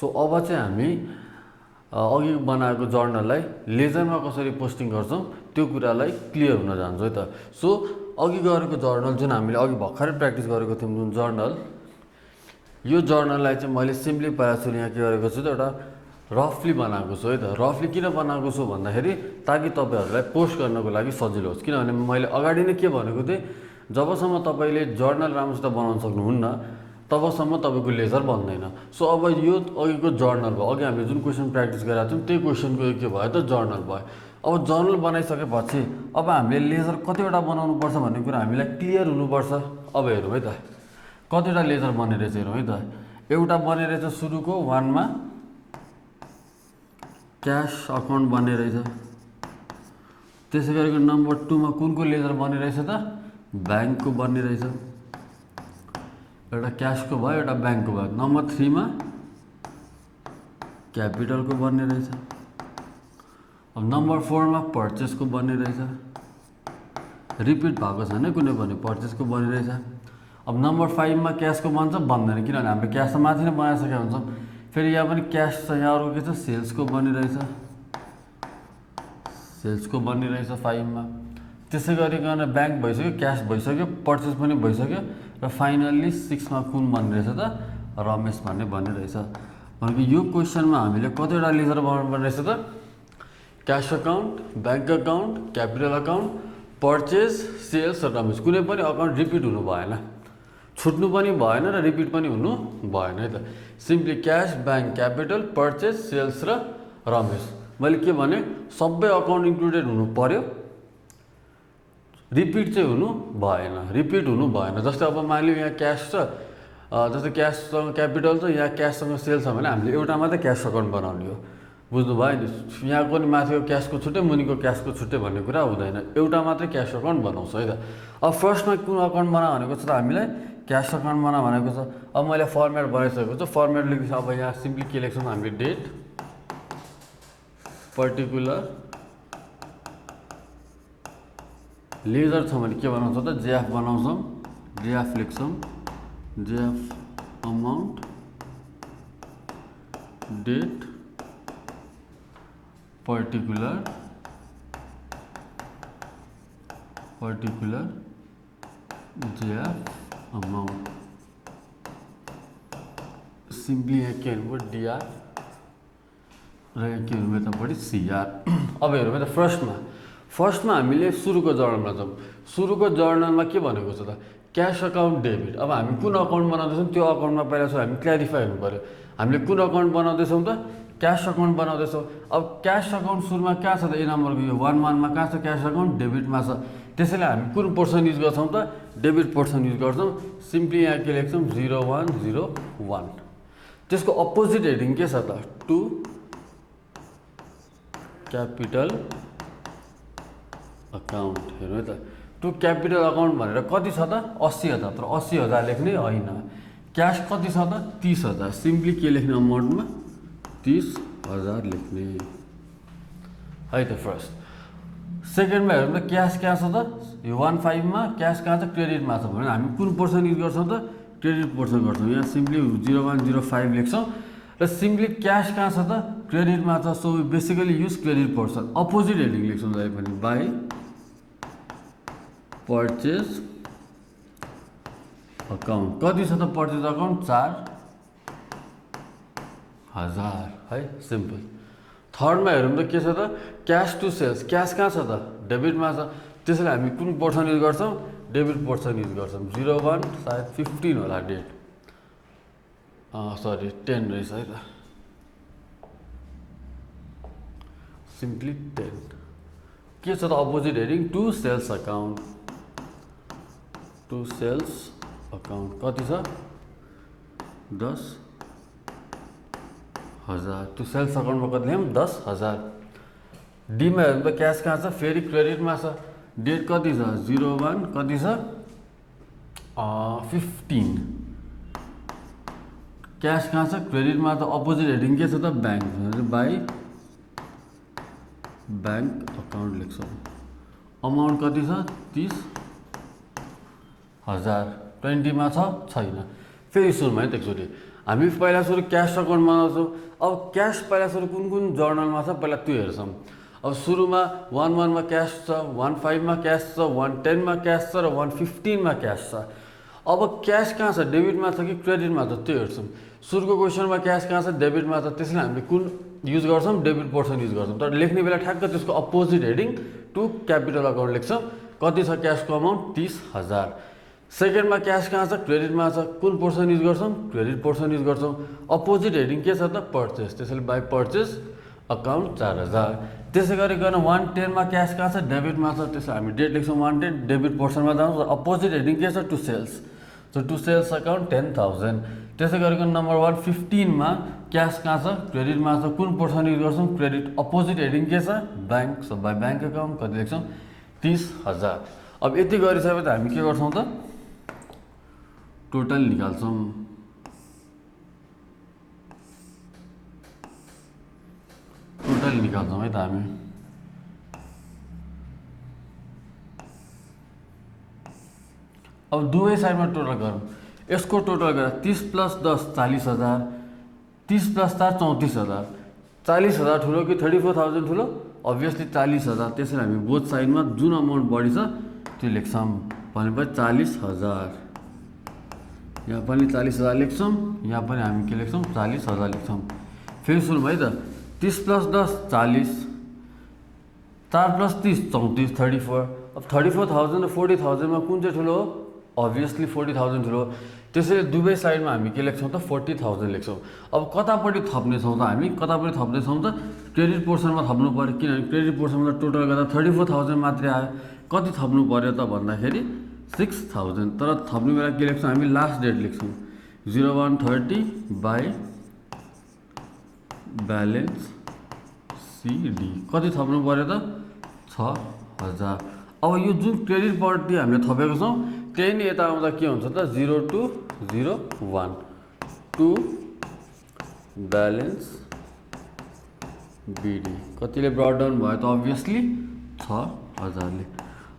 So अब चाहिँ हामी अघि बनाएको जर्नललाई लेजरमा कसरी पोस्टिङ गर्छौँ त्यो कुरालाई क्लियर हुन जान्छ है त। सो अघि गरेको जर्नल जुन हामीले अघि भर्खरै प्र्याक्टिस गरेको थियौँ जुन जर्नल, यो जर्नललाई चाहिँ मैले सिम्पली पहिला सुरु यहाँ के गरेको छु त एउटा रफली बनाएको छु है त। रफली किन बनाएको छु भन्दाखेरि ताकि तपाईँहरूलाई पोस्ट गर्नको लागि सजिलो होस्। किनभने मैले अगाडि नै के भनेको थिएँ, जबसम्म तपाईँले जर्नल राम्रोसित बनाउन सक्नुहुन्न तबसम्म तपाईँको लेजर बन्दैन। सो अब यो अघिको जर्नल भयो, अघि हामीले जुन क्वेसन प्र्याक्टिस गरेका थियौँ त्यही क्वेसनको के भयो त जर्नल भयो। अब जर्नल बनाइसकेपछि अब हामीले लेजर कतिवटा बनाउनु पर्छ भन्ने कुरा हामीलाई क्लियर हुनुपर्छ। अब हेरौँ है त कतिवटा लेजर बन्ने रहेछ हेरौँ है त। एउटा बन्ने रहेछ सुरुको 1 मा क्यास अकाउन्ट बन्ने रहेछ। त्यसै गरेको नम्बर 2 मा कुनको लेजर बन्ने रहेछ त ब्याङ्कको बन्ने रहेछ। एउटा क्यासको भयो एउटा ब्याङ्कको भयो। नम्बर 3 मा क्यापिटलको बन्ने रहेछ। अब नम्बर 4 मा पर्चेसको बन्ने रहेछ। रिपिट भएको छैन कुनै पनि, पर्चेसको बन्ने रहेछ। अब नम्बर 5 मा क्यासको बन्छ बन्दैन, किनभने हामीले क्यास त माथि नै बनाइसकेका हुन्छौँ। फेरि यहाँ पनि क्यास छ, यहाँ अर्को के छ सेल्सको बन्ने रहेछ। सेल्सको बन्ने रहेछ 5 मा। त्यसै गरिकन ब्याङ्क भइसक्यो, क्यास भइसक्यो, पर्चेस पनि भइसक्यो र फाइनल्ली 6 मा कुन बन्ने रहेछ त रमेश भन्ने बन्ने रहेछ। भनेको यो क्वेसनमा हामीले कतिवटा लेजर बनाउनु पर्ने रहेछ त cash account, bank account, capital account, purchase, sales र रमेश। कुनै पनि अकाउन्ट रिपिट हुनु भएन, छुट्नु पनि भएन र रिपिट पनि हुनु भएन है त। Simply cash, bank, capital, purchase, sales र रमेश। मैले के भने सबै अकाउन्ट इन्क्लुडेड हुनु पर्यो, रिपिट चाहिँ हुनु भएन, रिपिट हुनु भएन। जस्तै अब मानिलिउँ यहाँ क्यास छ, जस्तै क्याससँग क्यापिटल छ, यहाँ क्याससँग सेल्स छ भने हामीले एउटा मात्रै क्यास अकाउन्ट बनाउने हो। बुझ्नु भयो नि, यहाँको नि माथिको क्यासको छुट्टै मुनिको क्यासको छुट्टै भन्ने कुरा हुँदैन, एउटा मात्रै क्यास अकाउन्ट बनाउँछ है त। अब फर्स्टमा कुन अकाउन्ट बना भनेको छ त हामीलाई क्यास अकाउन्ट बना भनेको छ। अब मैले फर्मेट बनाइसकेको छु, फर्मेट लेख्छु। अब यहाँ सिम्पली के लेख्छौँ हामीले डेट पर्टिकुलर लेजर छ भने के बनाउँछौँ त जेएफ बनाउँछौँ, जेएफ लेख्छौँ, JF amount date particular JF amount. Simply यहाँ के हेर्नु पऱ्यो डिआर र यहाँ के हेर्नु यतापट्टि सिआर। अब हेरौँ त फर्स्टमा हामीले सुरुको जर्नलमा जाउँ। सुरुको जर्नलमा के भनेको छ त क्यास अकाउन्ट डेबिट। अब हामी कुन अकाउन्ट बनाउँदैछौँ त्यो अकाउन्टमा पहिला चाहिँ हामी क्ल्यारिफाई हुनु पऱ्यो। हामीले कुन अकाउन्ट बनाउँदैछौँ त क्यास अकाउन्ट बनाउँदैछौँ। अब क्यास अकाउन्ट सुरुमा कहाँ छ त ए नम्बरको यो 1 मा कहाँ छ क्यास अकाउन्ट डेबिटमा छ। त्यसैले हामी कुन पोर्सन युज गर्छौँ त डेबिट पोर्सन युज गर्छौँ। सिम्पली यहाँ के लेख्छौँ 0101। त्यसको अपोजिट हेडिङ के छ त टु क्यापिटल अकाउन्ट। हेर्नु है त टु क्यापिटल अकाउन्ट भनेर कति छ त 80,000, तर 80,000 लेख्ने होइन। क्यास कति छ त 30,000। सिम्पली के लेख्ने अमाउन्टमा 30,000 लेख्ने है त फर्स्ट। सेकेन्डमा हेर्नु त क्यास कहाँ छ त यो 15 मा क्यास कहाँ छ क्रेडिटमा छ भने हामी कुन पोर्सन युज गर्छौँ त क्रेडिट पोर्सन गर्छौँ। यहाँ सिम्पली 0105 लेख्छौँ र सिम्पली क्यास कहाँ छ त क्रेडिटमा छ। So basically use credit portion. Opposite heading लेख्छौँ जहिले पनि बाई पर्चेस अकाउन्ट। कति छ त पर्चेस अकाउन्ट 4,000 है सिम्पल। थर्डमा हेरौँ त के छ त क्यास टु सेल्स। क्यास कहाँ छ त डेबिटमा छ। त्यसैले हामी कुन पोर्सन युज गर्छौँ डेबिट पोर्सन युज गर्छौँ। 01 सायद 15 होला डेट, सरी 10 रहेछ है त। सिम्पली 10 के छ त opposite heading to sales account. To sales account कति छ 10,000। टु सेल्स अकाउन्टमा कति लेख्यौँ 10,000। डीमा हेर्नु त क्यास कहाँ छ फेरि क्रेडिटमा छ। डेट कति छ 01 कति छ 15। क्यास कहाँ छ क्रेडिटमा त अपोजिट हेडिङ के छ त ब्याङ्क बाई ब्याङ्क अकाउन्ट लेख्छौँ। अमाउन्ट कति छ 30,000। 20 मा छ छैन। फेरि सुरुमा है त एकचोटि हामी पहिला सुरु क्यास अकाउन्ट बनाउँछौँ। अब क्यास पहिला सुरु कुन कुन जर्नलमा छ पहिला त्यो हेर्छौँ। अब सुरुमा 1-1 क्यास छ, 1-5 क्यास छ, 1-10 क्यास छ र 1-15 क्यास छ। अब क्यास कहाँ छ, डेबिटमा छ कि क्रेडिटमा छ त्यो हेर्छौँ। सुरुको क्वेसनमा क्यास कहाँ छ, डेबिटमा छ, त्यसैले हामीले कुन युज गर्छौँ, डेबिट पोर्सन युज गर्छौँ। तर लेख्ने बेला ठ्याक्क त्यसको opposite heading to capital account लेख्छौँ। कति छ क्यासको अमाउन्ट 30,000। सेकेन्डमा क्यास कहाँ छ, क्रेडिटमा छ, कुन पोर्सन युज गर्छौँ, क्रेडिट पोर्सन युज गर्छौँ। अपोजिट हेडिङ के छ त, परचेस, त्यसैले बाई परचेस अकाउन्ट 4,000। त्यसै गरिकन 1-10 क्यास कहाँ छ, डेबिटमा छ, त्यसै हामी डेट लेख्छौँ 1-10, डेबिट पोर्सनमा जान्छौँ। अपोजिट हेडिङ के छ, to sales, so to sales account 10,000। त्यसै गरिकन नम्बर 115 क्यास कहाँ छ, क्रेडिटमा छ, कुन पोर्सन युज गर्छौँ, क्रेडिट। अपोजिट हेडिङ के छ, bank, so by bank account कति लेख्छौँ, 30,000। अब यति गरिसकेपछि हामी के गर्छौँ त, टोटल निकाल्छौँ। टोटल निकाल्छौँ है त हामी। अब दुवै साइडमा टोटल गरौँ। यसको टोटल गरेर 30 + 10 40,000, 30 + 4 34,000। 40,000 ठुलो कि 34,000 ठुलो, अभियसली 40,000। त्यसैले हामी बोथ साइडमा जुन अमाउन्ट बढी छ त्यो लेख्छौँ। भनेपछि 40,000, यहाँ पनि 40,000 लेख्छौँ, यहाँ पनि हामी के लेख्छौँ, 40,000 लेख्छौँ। फेरि सुरु है त, 30 + 10 40, 4 + 30 34, 34। अब 34,000 र 40,000मा कुन चाहिँ ठुलो हो, अभियसली 40,000 ठुलो। त्यसैले दुवै साइडमा हामी के लेख्छौँ त, 40,000 लेख्छौँ। अब कतापट्टि थप्नेछौँ त हामी, कतापट्टि थप्नेछौँ त, क्रेडिट पोर्सनमा थप्नु पऱ्यो, किनभने क्रेडिट पोर्सनमा टोटल गर्दा 34,000 मात्रै आयो। कति थप्नु पऱ्यो त भन्दाखेरि 6,000। तर थप्ने बेला के लेख्छौँ हामी, लास्ट डेट लेख्छौँ, 01/30 बाई ब्यालेन्स सिडी। कति थप्नु पऱ्यो त, 6,000। अब यो जुन क्रेडिटपट्टि हामीले थपेको छौँ त्यही नै यता आउँदा के हुन्छ त, 0201 टु ब्यालेन्स बिडी। कतिले ब्रट डाउन भयो त, अभियसली 6,000ले।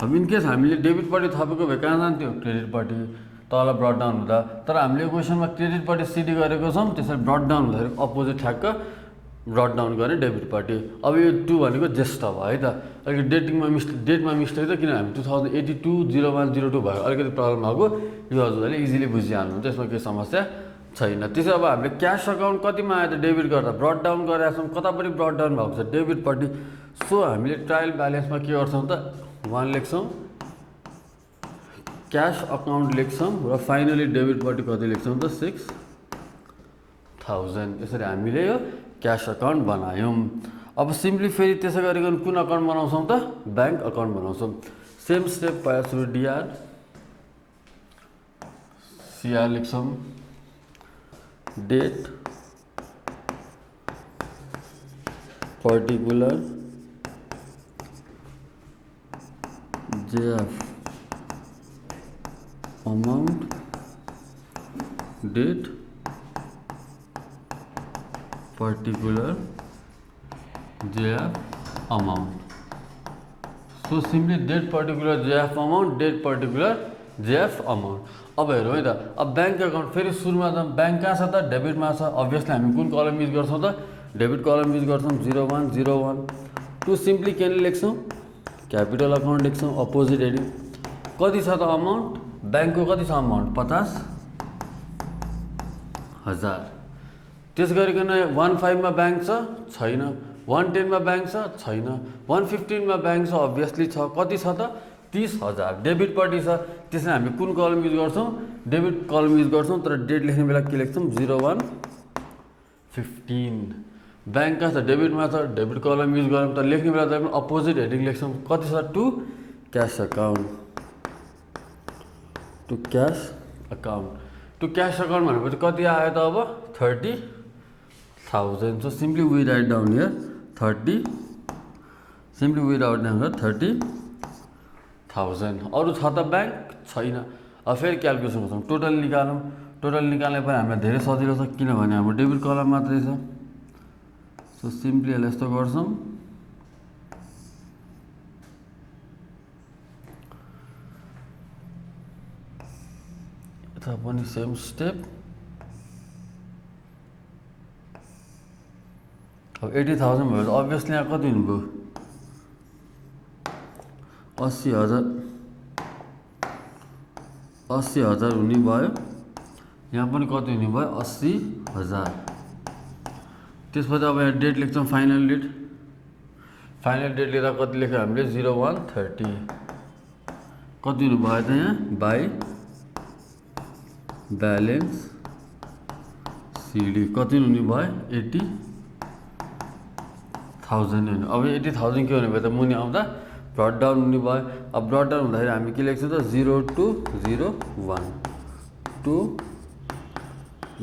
अब इनकेस हामीले डेबिटपट्टि थपेको भए कहाँ जान्थ्यो, क्रेडिटपट्टि, तल ब्रट डाउन हुँदा। तर हामीले क्वेसनमा क्रेडिटपट्टि सिडी गरेको छौँ, त्यसरी ब्रट डाउन हुँदाखेरि अपोजिट ठ्याक्क ब्रट डाउन गर्ने डेबिटपट्टि। अब यो 2 भनेको ज्येष्ठ भयो है त, अलिकति डेटमा मिस्टेक त, किनभने हामी 2082-0102 भयो, अलिकति प्रब्लम भएको। यो हजुरहरूले इजिली बुझिहाल्नु, त्यसमा केही समस्या छैन। त्यसो अब हामीले क्यास अकाउन्ट कतिमा आयो त, डेबिट गर्दा ब्रट डाउन गरेका छौँ, कतापट्टि ब्रट डाउन भएको छ, डेबिटपट्टि। सो हामीले ट्रायल ब्यालेन्समा के गर्छौँ त, 1 लेख्छौँ, क्यास अकाउन्ट लेख्छौँ र फाइनली डेबिटपट्टि कति लेख्छौँ त, 6,000। यसरी हामीले यो क्यास अकाउन्ट बनायौँ। अब सिम्पली फेरि त्यसै गरिकन कुन अकाउन्ट बनाउँछौँ त, ब्याङ्क अकाउन्ट बनाउँछौँ। सेम स्टेप पहिला सुरु डिआर, सिआर लेख्छौँ, date, particular, JF amount, date, particular, JF amount. So simply date particular JF amount, date particular JF amount. अब हेरौँ है त, अब ब्याङ्क अकाउन्ट फेरि सुरुमा त ब्याङ्क कहाँ छ त, डेबिटमा छ। अभियसली हामी कुन कलम युज गर्छौँ त, डेबिट कलम युज गर्छौँ, 0101 टु सिम्पली के लेख्छौँ, क्यापिटल अकाउन्ट लेख्छौँ। अपोजिट हेडिङ कति छ त अमाउन्ट, ब्याङ्कको कति छ अमाउन्ट, 50,000। त्यस गरिकन 15 ब्याङ्क छ, छैन। 110 ब्याङ्क छ, छैन। 115 ब्याङ्क छ, अभियसली छ। कति छ त, 30,000। डेबिटपट्टि छ, त्यसैले हामी कुन कलम युज गर्छौँ, डेबिट कलम युज गर्छौँ। तर डेट लेख्ने बेला के लेख्छौँ, 0115। ब्याङ्क कहाँ छ, डेबिटमा छ, डेबिट कलम युज गरौँ। तर लेख्ने बेला चाहिँ अपोजिट हेडिङ लेख्छौँ, कति छ, to cash account, to cash account. To cash account भनेपछि कति आयो त, अब 30,000। So simply we write down here 30, simply we write down here 30,000। अरू छ त ब्याङ्क, छैन। अब फेरि क्यालकुलेसन गर्छौँ, टोटल निकालौँ। टोटल निकाल्ने पनि हामीलाई धेरै सजिलो छ, किनभने हाम्रो डेबिट कलम मात्रै छ। सो सिम्पली यसलाई यस्तो गर्छौँ, यता पनि सेम स्टेप, अब 80,000 भयो अभियसली यहाँ कति हुनुभयो 80,000 हुने भयो यहाँ पनि कति हुने भयो 80,000 त्यसपछि अब यहाँ डेट लेख्छौँ फाइनल डेट लेख्दा कति लेख्यो हामीले 0130 कति हुनु भयो त यहाँ बाई ब्यालेन्स सिडी कति हुने भयो 80,000 हुने अब 80,000 के हुने भयो त मुनि आउँदा ब्रड डाउन हुने भयो अब ब्रड डाउन हुँदाखेरि हामी के लेख्छौँ त 0201 to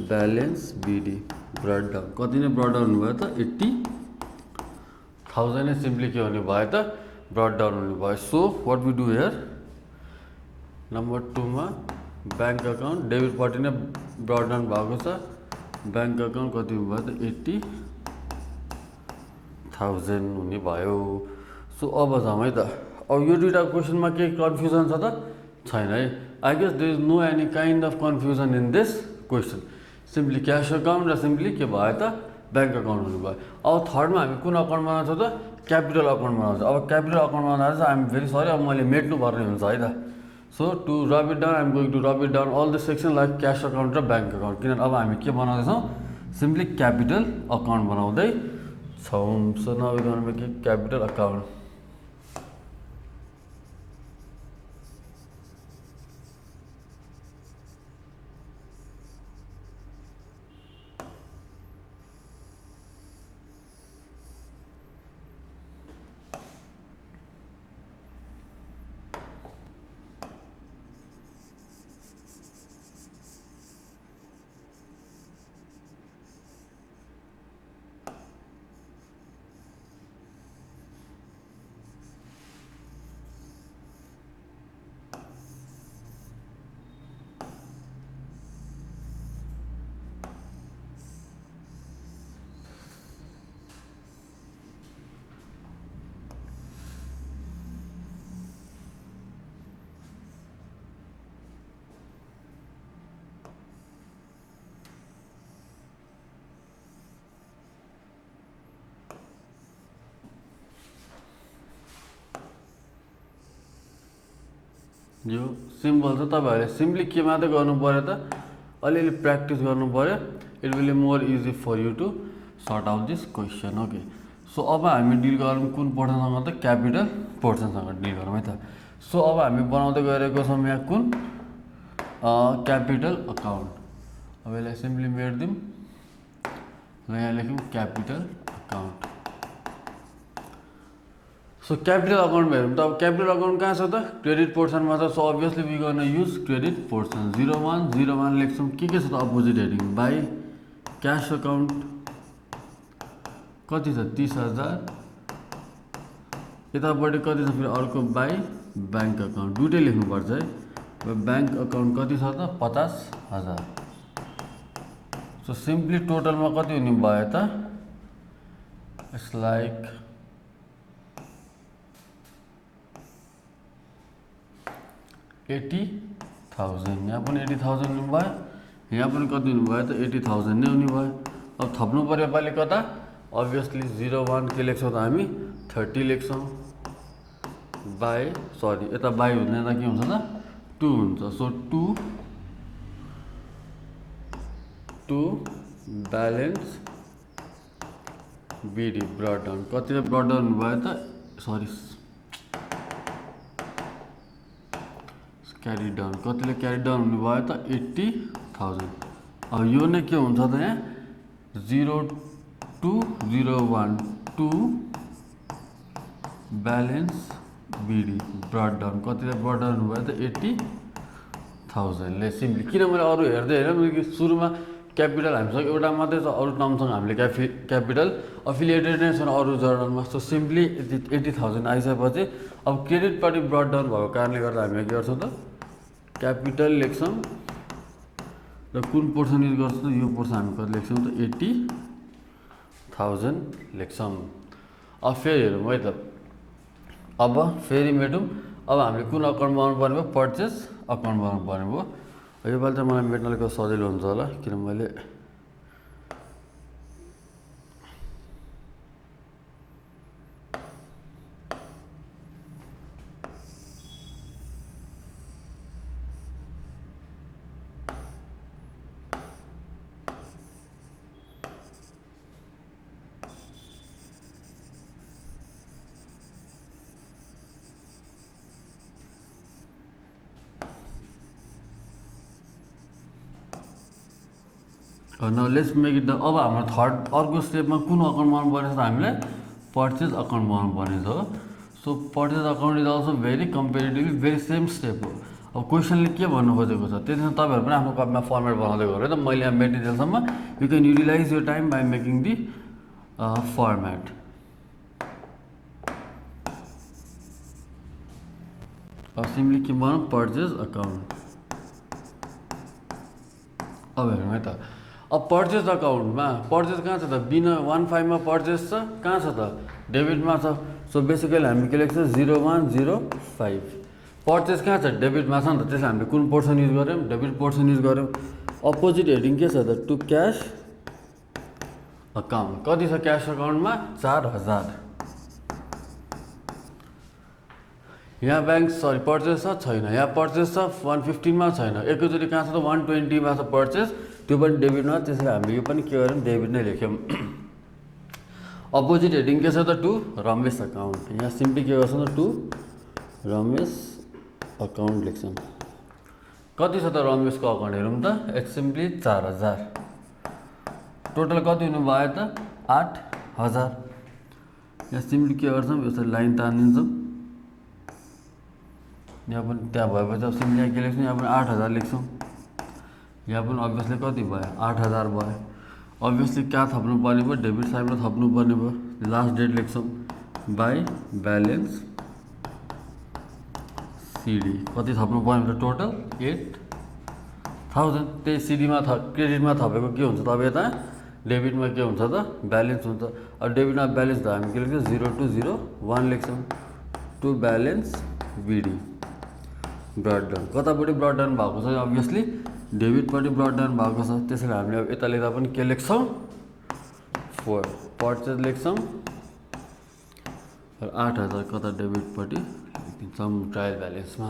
balance BD brought down कति नै ब्रड डाउन हुनुभयो त 80,000 नै सिम्पली के हुने भयो त ब्रड डाउन हुने भयो so what we do here number 2 मा बैंक अकाउन्ट डेबिटपट्टि नै ब्रड डाउन भएको छ बैंक अकाउन्ट कति भयो त 80,000 हुने भयो सो अब जाउँ है त अब यो दुईटा क्वेसनमा केही कन्फ्युजन छ त छैन है I guess there is no any kind of confusion in this question simply cash account र सिम्पली के भयो त बैंक अकाउन्ट हुनु भयो अब थर्डमा हामी कुन अकाउन्ट बनाउँछौँ त क्यापिटल अकाउन्ट बनाउँछ अब क्यापिटल अकाउन्ट बनाउँदा चाहिँ आइएम भेरी सरी अब मैले मेट्नु पर्ने हुन्छ है त so to rub it down I'm going to rub it down all the section like cash account र ब्याङ्क अकाउन्ट किनभने अब हामी के बनाउँदैछौँ सिम्पली क्यापिटल अकाउन्ट बनाउँदै छौँ so now we gonna make capital account यो सिम्पल छ तपाईहरुले सिम्पली के मात्रै गर्नु पर्यो त अलिअलि प्र्याक्टिस गर्नु पर्यो it will be more easy for you to sort out this question okay so अब हामी डिल गरौँ कुन पोर्सनसँग त क्यापिटल पोर्सनसँग डिल गरौँ है त सो अब हामी बनाउँदै गएको छौँ यहाँ कुन क्यापिटल अकाउन्ट अब यसलाई सिम्पली मेट्दिउँ र यहाँ लेख्यौँ capital account so capital account हेरौँ त अब क्यापिटल अकाउन्ट कहाँ छ त क्रेडिट पोर्सनमा छ सो अभियसली वी गर्न युज क्रेडिट पोर्सन 0101 लेख्छौँ के छ त opposite heading by cash account कति छ 30,000 यतापट्टि कति छ फेरि अर्को बाई ब्याङ्क अकाउन्ट दुइटै लेख्नुपर्छ है ब्याङ्क अकाउन्ट कति छ त 50,000 सो सिम्पली टोटलमा कति हुने भयो त इट्स लाइक 80,000 यहाँ पनि 80,000 हुनु भयो यहाँ पनि कति हुनु भयो त 80,000 नै हुने भयो अब थप्नु पर्यो योपालि कता अभियसली 01 के लेख्छौँ त हामी 30 लेख्छौँ बाई सरी यता बाई हुँदैन के हुन्छ त 2 हुन्छ so 2 balance BD brought down कतिले ब्रड डाउन हुनुभयो त सरी क्यारी डाउन कतिले क्यारी डाउन हुनुभयो त 80,000 अब यो नै के हुन्छ त यहाँ 0201 to balance BD brought down कतिले ब्रड डाउन हुनुभयो त 80,000 ले सिम्पली किन मैले अरू हेर्दै हेरेँ सुरुमा क्यापिटल हामीसँग एउटा मात्रै छ अरू टर्मसँग हामीले क्यापिटल अफिलिएटेड नै छन् अरू जर्नलमा सो सिम्पली 80,000 आइसकेपछि अब क्रेडिटपट्टि ब्रड डाउन भएको कारणले गर्दा हामीले के गर्छौँ त क्यापिटल लेख्छौँ र कुन पोर्सन युज गर्छौँ त यो पोर्सन हामी कति लेख्छौँ त 80,000 लेख्छौँ अब फेरि हेरौँ है त अब फेरि मेटौँ अब हामीले कुन अकाउन्ट बनाउनु पर्ने भयो पर्चेस अकाउन्ट बनाउनु पर्ने भयो योपालि चाहिँ मलाई मेट्नले सजिलो हुन्छ होला किन मैले न लेट्स मेक इट द अब हाम्रो थर्ड अर्को स्टेपमा कुन अकाउन्ट बनाउनु पर्ने छ त हामीलाई पर्चेज अकाउन्ट बनाउनु पर्ने छ so purchase account is also very comparatively very same step हो अब क्वेसनले के भन्नु खोजेको छ त्यसमा तपाईँहरू पनि आफ्नो कपीमा फर्मेट बनाउँदै गयो त मैले यहाँ मेटेरियलसम्म you can utilize your time by making the format अब सिम्पली के बनाऊँ पर्चेज अकाउन्ट अब हेरौँ है त अब पर्चेज अकाउन्टमा पर्चेज कहाँ छ त बिना 15 मा पर्चेज छ कहाँ छ त डेबिटमा छ सो बेसिकली हामी के लेख्छ 0105 पर्चेज कहाँ छ डेबिटमा छ नि त त्यसले हामीले कुन पोर्सन युज गऱ्यौँ डेबिट पोर्सन युज गऱ्यौँ अपोजिट हेडिङ के छ त टु क्यास अकाउन्ट कति छ क्यास अकाउन्टमा 4000 यहाँ ब्याङ्क सरी पर्चेज छ छैन यहाँ पर्चेज छ 115 मा छैन एकैचोटि कहाँ छ त 120 मा छ पर्चेज त्यो पनि डेबिटमा त्यसले हामीले यो पनि के गर्यौँ डेबिट नै लेख्यौँ अपोजिट हेडिङ के छ त टु रमेश अकाउन्ट यहाँ सिम्पली के गर्छौँ त टु रमेश अकाउन्ट लेख्छौँ कति छ त रमेशको अकाउन्ट हेरौँ त इट्स सिम्पली 4000 टोटल कति हुनु भयो त 8000 यहाँ सिम्पली के गर्छौँ यसरी लाइन तानिदिन्छौँ यहाँ पनि त्यहाँ भएपछि अब सिम्पली यहाँ के लेख्छौँ यहाँ पनि 8000 लेख्छौँ यहाँ पनि अभियसली कति भयो 8000 भयो अभियसली कहाँ थप्नु पर्ने भयो डेबिट साइडमा थप्नु पर्ने भयो लास्ट डेट लेख्छौँ बाई ब्यालेन्स सिडी कति थप्नु पर्ने भयो टोटल 8000 त्यही सिडीमा क्रेडिटमा थपेको के हुन्छ त अब यता डेबिटमा के हुन्छ त ब्यालेन्स हुन्छ अब डेबिटमा ब्यालेन्स त हामी के लेख्छौँ 0201 लेख्छौँ to balance BD brought down कतापट्टि ब्रड डाउन भएको छ अभियसली डेबिटपट्टि ब्रड डाउन भएको छ त्यसैले हामीले अब यता लेख्दा पनि के लेख्छौँ 4 पर्चेज लेख्छौँ र 8000 कता डेबिटपट्टि लेखिदिन्छौँ ट्रायल ब्यालेन्समा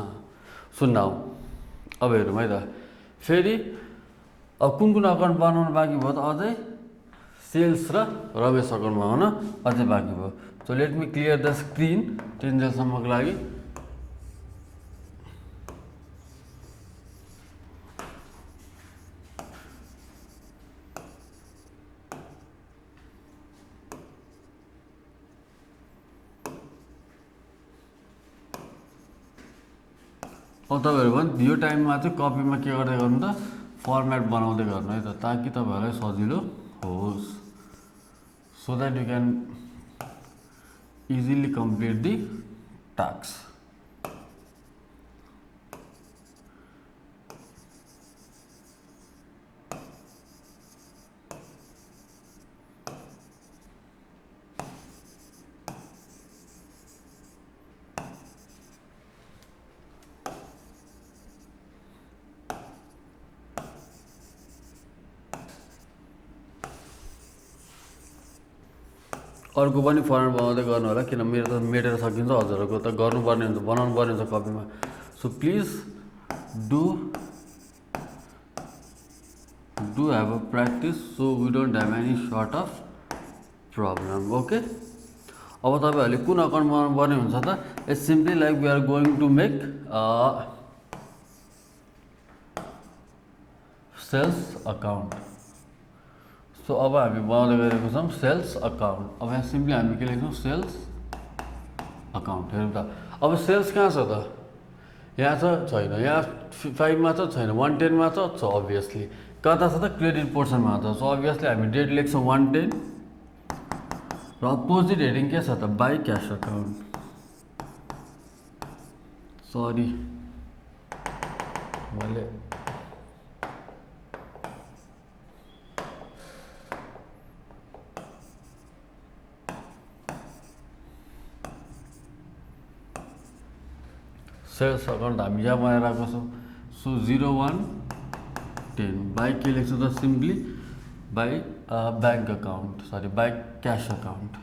सुन्नाऊ अब हेरौँ है त फेरि अब कुन कुन अकाउन्ट बनाउनु बाँकी भयो त अझै सेल्स र रमेश अकाउन्ट बनाउन अझै बाँकी भयो so let me clear the screen टेन्जेलसम्मको लागि अब तपाईँहरू पनि यो टाइममा चाहिँ कपीमा के गर्दै गर्नु त फर्मेट बनाउँदै गर्नु है त ताकि तपाईँहरूलाई सजिलो होस् so that you can easily complete the task अर्को पनि फर्मेट बनाउँदै गर्नु होला किन मेरो त मेटेर सकिन्छ हजुरहरूको त गर्नुपर्ने हुन्छ बनाउनु पर्ने हुन्छ कपीमा so please do have a practice so we don't have any sort of problem okay अब तपाईँहरूले कुन अकाउन्ट बनाउनु पर्ने हुन्छ त it's simply like we are going to make sales account so अब हामी बनाउँदै गरेको छौँ सेल्स अकाउन्ट अब यहाँ सिम्पली हामी के लेख्छौँ सेल्स अकाउन्ट हेरौँ त अब सेल्स कहाँ छ त यहाँ छ छैन यहाँ 5 मा छ छैन 110 मा छ अभियसली कता छ त क्रेडिट पोर्सनमा छ सो अभियसली हामी डेट लेख्छौँ 110 र अपोजिट हेडिङ के छ त बाई क्यास अकाउन्ट सरी मैले सेल्स अकाउन्ट हामी यहाँ बनाएर आएको छौँ सो 0110 बाई के लेख्छौँ त simply by bank account sorry by cash account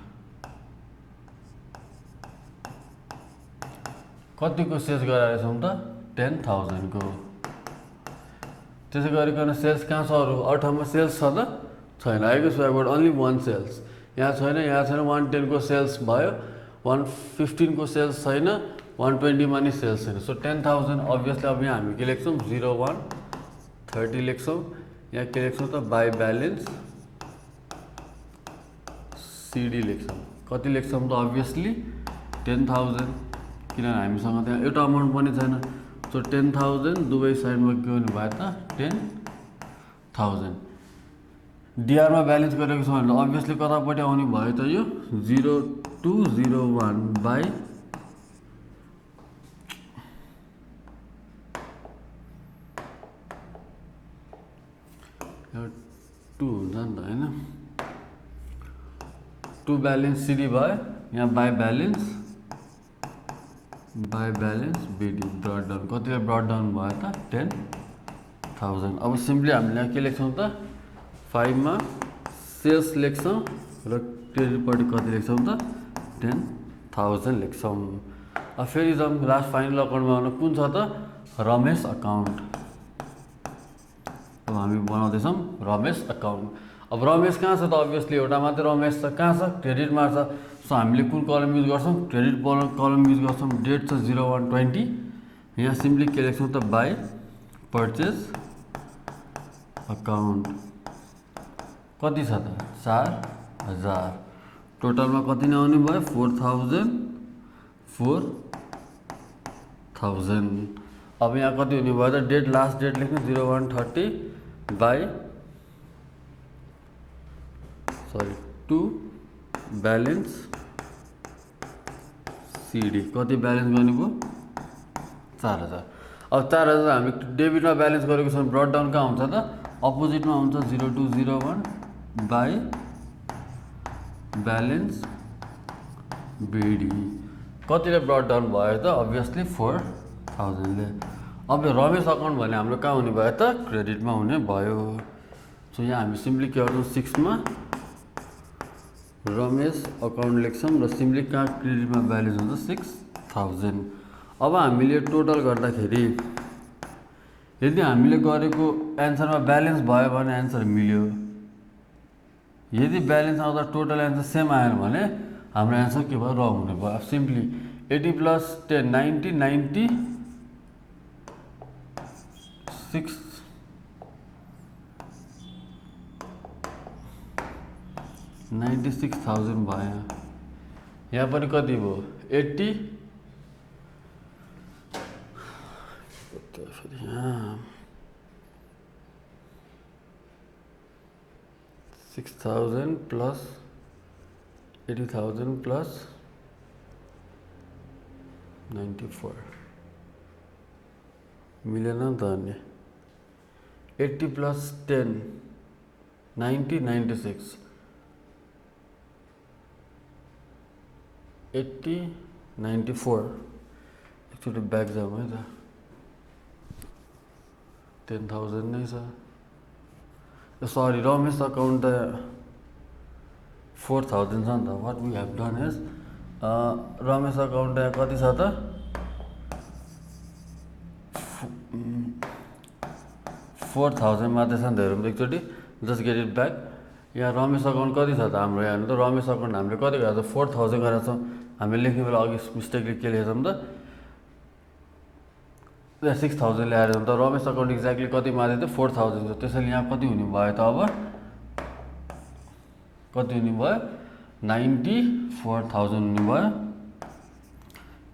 कतिको सेल्स गराएर छौँ त 10,000 को त्यसै गरिकन सेल्स कहाँ छ अरू अरू ठाउँमा सेल्स छ त छैन आएको सो अबाउट ओन्ली 1 सेल्स यहाँ छैन 110 को सेल्स भयो 115 को सेल्स छैन 120 मा नि सेल्स छैन सो 10,000 अभियसली अब यहाँ हामी के लेख्छौँ 0130 लेख्छौँ यहाँ के लेख्छौँ त बाई ब्यालेन्स सिडी लेख्छौँ। कति लेख्छौँ त अभियसली 10,000, किनभने हामीसँग त्यहाँ एउटा अमाउन्ट पनि छैन। सो 10,000 दुवै साइडमा के हुने भयो त 10,000। डिआरमा ब्यालेन्स गरेको छ भने अभियसली कतापट्टि आउने भयो त यो 0201 बाई 2 हुन्छ नि त होइन। 2 ब्यालेन्स सिडी भयो, यहाँ by balance BD brought down. कतिले ब्रड डाउन भयो त 10,000। अब सिम्पली हामीले यहाँ के लेख्छौँ त 5 मा सेल्स लेख्छौँ र क्रेडिटपट्टि कति लेख्छौँ त 10,000 लेख्छौँ। अब फेरि जाउँ लास्ट फाइनल अकाउन्टमा आउनु कुन छ त रमेश अकाउन्ट। अब हामी बनाउँदैछौँ रमेश अकाउन्ट। अब रमेश कहाँ छ त अभियसली एउटा मात्रै रमेश छ, कहाँ छ क्रेडिटमा छ। सो हामीले कुन कलम युज गर्छौँ क्रेडिट कलम युज गर्छौँ। डेट छ 0120, यहाँ सिम्पली के लेख्छौँ त बाई पर्चेज अकाउन्ट। कति छ त 4,000। टोटलमा कति नै आउने भयो 4,000। अब यहाँ कति हुने भयो त डेट लास्ट डेट लेख्नु 0130 बाई 2 ब्यालेन्स सिडी। कति ब्यालेन्स गर्ने भयो 4,000। अब 4,000 हामी डेबिटमा ब्यालेन्स गरेको छ भने ब्रड डाउन कहाँ हुन्छ त अपोजिटमा हुन्छ 0201 बाई ब्यालेन्स बिडी। कतिले ब्रड डाउन भयो त अभियसली 4,000ले। अब यो रमेश अकाउन्ट भने हाम्रो कहाँ हुने भयो त क्रेडिटमा हुने भयो। सो यहाँ हामी सिम्पली के गर्छौँ 6 मा रमेश अकाउन्ट लेख्छौँ र सिम्पली कहाँ क्रेडिटमा ब्यालेन्स हुन्छ 6,000। अब हामीले टोटल गर्दाखेरि यदि हामीले गरेको एन्सरमा ब्यालेन्स भयो भने एन्सर मिल्यो। यदि ब्यालेन्स आउँदा टोटल एन्सर सेम आएन भने हाम्रो एन्सर के भयो रङ हुने भयो। सिम्पली 80 + 10 90 96,000 भयो। यहाँ पनि कति भयो 80 6,000 + 80,000 + 94 मिलेन त अनि 80 + 10 90 96 80 94 एकचोटि ब्याक जाउँ है त 10,000 नै छ। सरी रमेश अकाउन्ट त 4,000 छ नि त। What we have done is Ramesh account यहाँ कति छ त 4,000 मात्रै छ नि त। हेरौँ त एकचोटि जस्ट गेट इट ब्याक। यहाँ रमेश अकाउन्ट कति छ त हाम्रो यहाँ त रमेश अकाउन्ट हामीले कति गरेको छ 4,000 गरेको छौँ। हामीले लेख्ने बेला अघि मिस्टेकले के लेखेछौँ त 6,000 ल्याएर त रमेश अकाउन्ट एक्ज्याक्टली कति मात्रै थियो 4,000 छ। त्यसैले यहाँ कति हुने भयो त अब कति हुने भयो 94,000 हुने भयो।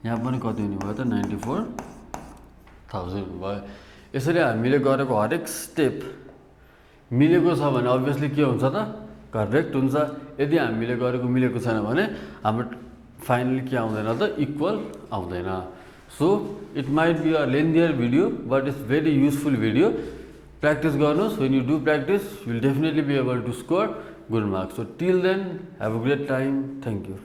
यहाँ पनि कति हुने भयो त 94,000 भयो। यसरी हामीले गरेको हरेक स्टेप मिलेको छ भने अभियसली के हुन्छ त करेक्ट हुन्छ। यदि हामीले गरेको मिलेको छैन भने हाम्रो फाइनली के आउँदैन त इक्वल आउँदैन। So it might be a lengthier video but it's very useful video. Practice गर्नुहोस्। When you do practice you will definitely be able to score good marks. So till then, have a great time. Thank you.